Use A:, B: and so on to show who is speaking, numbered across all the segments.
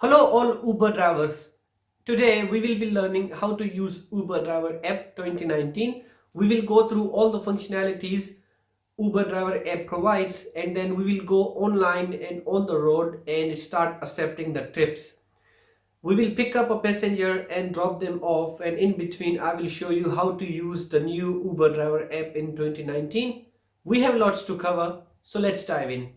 A: Hello all Uber drivers. Today we will be learning how to use Uber Driver app 2019. We will go through all the functionalities Uber Driver app provides, and then we will go online and on the road and start accepting the trips. We will pick up a passenger and drop them off, and in between I will show you how to use the new Uber Driver app in 2019. We have lots to cover, so let's dive in.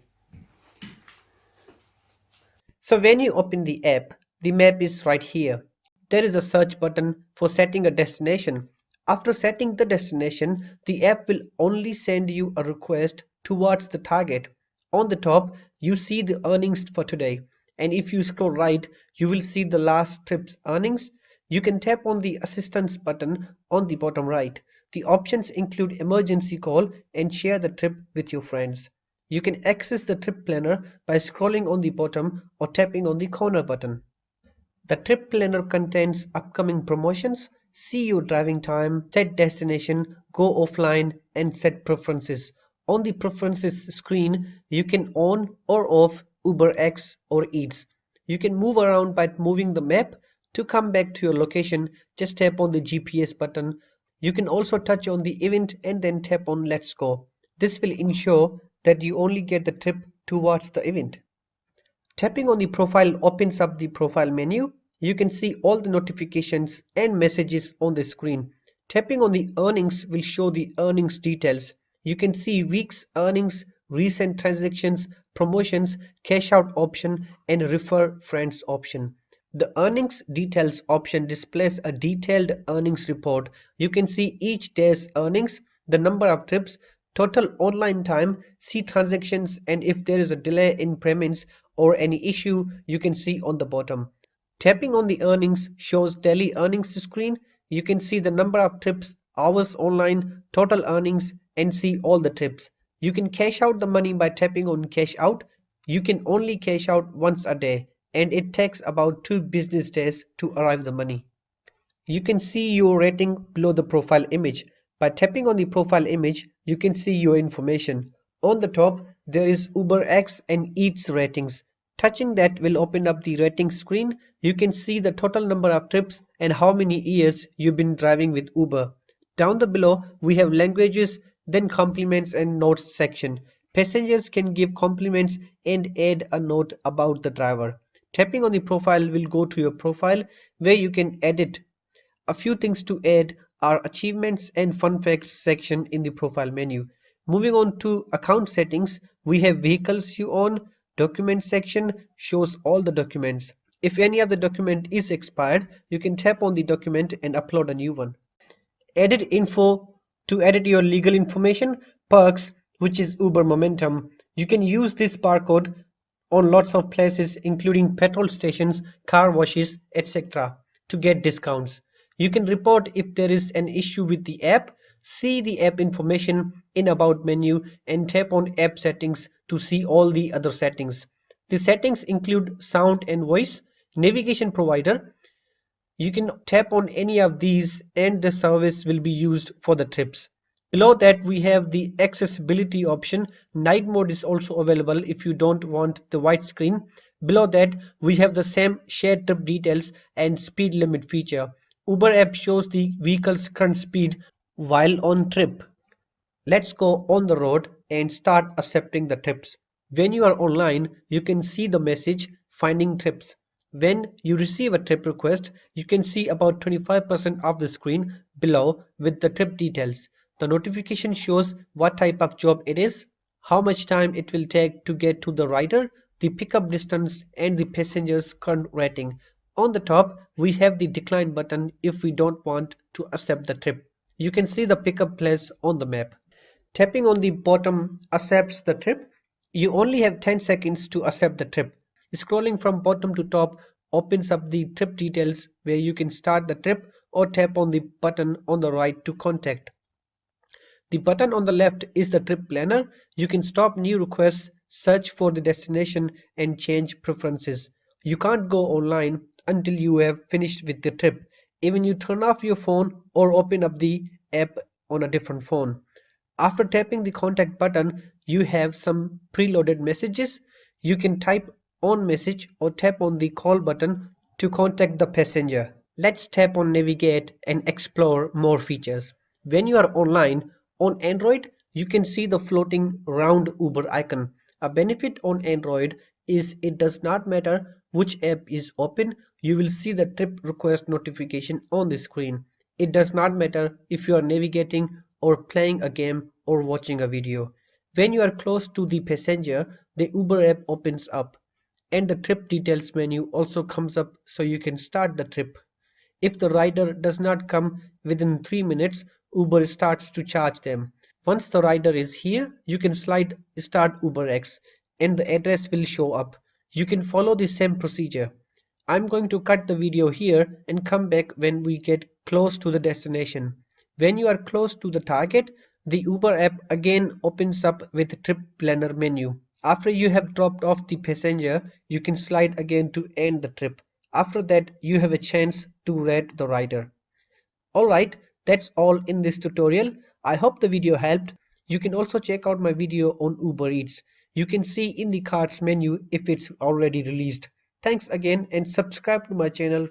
A: So when you open the app, the map is right here. There is a search button for setting a destination. After setting the destination, the app will only send you a request towards the target. On the top, you see the earnings for today. And if you scroll right, you will see the last trip's earnings. You can tap on the assistance button on the bottom right. The options include emergency call and share the trip with your friends. You can access the trip planner by scrolling on the bottom or tapping on the corner button. The trip planner contains upcoming promotions, see your driving time, set destination, go offline, and set preferences. On the preferences screen, you can on or off UberX or Eats. You can move around by moving the map. To come back to your location, just tap on the GPS button. You can also touch on the event and then tap on Let's Go. This will ensure that you only get the trip towards the event. Tapping on the profile opens up the profile menu. You can see all the notifications and messages on the screen. Tapping on the earnings will show the earnings details. You can see week's earnings, recent transactions, promotions, cash out option, and refer friends option. The earnings details option displays a detailed earnings report. You can see each day's earnings, the number of trips, total online time, see transactions, and if there is a delay in payments or any issue, you can see on the bottom. Tapping on the earnings shows daily earnings screen. You can see the number of trips, hours online, total earnings, and see all the trips. You can cash out the money by tapping on cash out. You can only cash out once a day, and it takes about 2 business days to arrive the money. You can see your rating below the profile image. By tapping on the profile image, you can see your information. On the top, there is UberX and Eats ratings. Touching that will open up the rating screen. You can see the total number of trips and how many years you've been driving with Uber. Down the below, we have languages, then compliments and notes section. Passengers can give compliments and add a note about the driver. Tapping on the profile will go to your profile where you can edit. A few things to add are achievements and fun facts section in the profile menu. Moving on to account settings, we have vehicles you own. Document section shows all the documents. If any of the document is expired, you can tap on the document and upload a new one. Edit info to edit your legal information. Perks, which is Uber Momentum. You can use this barcode on lots of places including petrol stations, car washes, etc. to get discounts. You can report if there is an issue with the app, see the app information in About menu, and tap on App Settings to see all the other settings. The settings include sound and voice, navigation provider. You can tap on any of these and the service will be used for the trips. Below that we have the accessibility option. Night mode is also available if you don't want the white screen. Below that we have the same shared trip details and speed limit feature. Uber app shows the vehicle's current speed while on trip. Let's go on the road and start accepting the trips. When you are online, you can see the message finding trips. When you receive a trip request, you can see about 25% of the screen below with the trip details. The notification shows what type of job it is, how much time it will take to get to the rider, the pickup distance, and the passenger's current rating. On the top, we have the decline button if we don't want to accept the trip. You can see the pickup place on the map. Tapping on the bottom accepts the trip. You only have 10 seconds to accept the trip. Scrolling from bottom to top opens up the trip details where you can start the trip or tap on the button on the right to contact. The button on the left is the trip planner. You can stop new requests, search for the destination, and change preferences. You can't go online until you have finished with the trip. Even you turn off your phone or open up the app on a different phone. After tapping the contact button, you have some preloaded messages. You can type on message or tap on the call button to contact the passenger. Let's tap on navigate and explore more features. When you are online on Android, you can see the floating round Uber icon. A benefit on Android is it does not matter which app is open, you will see the trip request notification on the screen. It does not matter if you are navigating or playing a game or watching a video. When you are close to the passenger, the Uber app opens up and the trip details menu also comes up so you can start the trip. If the rider does not come within 3 minutes, Uber starts to charge them. Once the rider is here, you can slide Start UberX and the address will show up. You can follow the same procedure. I'm going to cut the video here and come back when we get close to the destination. When you are close to the target, the Uber app again opens up with Trip Planner menu. After you have dropped off the passenger, you can slide again to end the trip. After that, you have a chance to rate the rider. Alright, that's all in this tutorial. I hope the video helped. You can also check out my video on Uber Eats. You can see in the cards menu if it's already released. Thanks again and subscribe to my channel.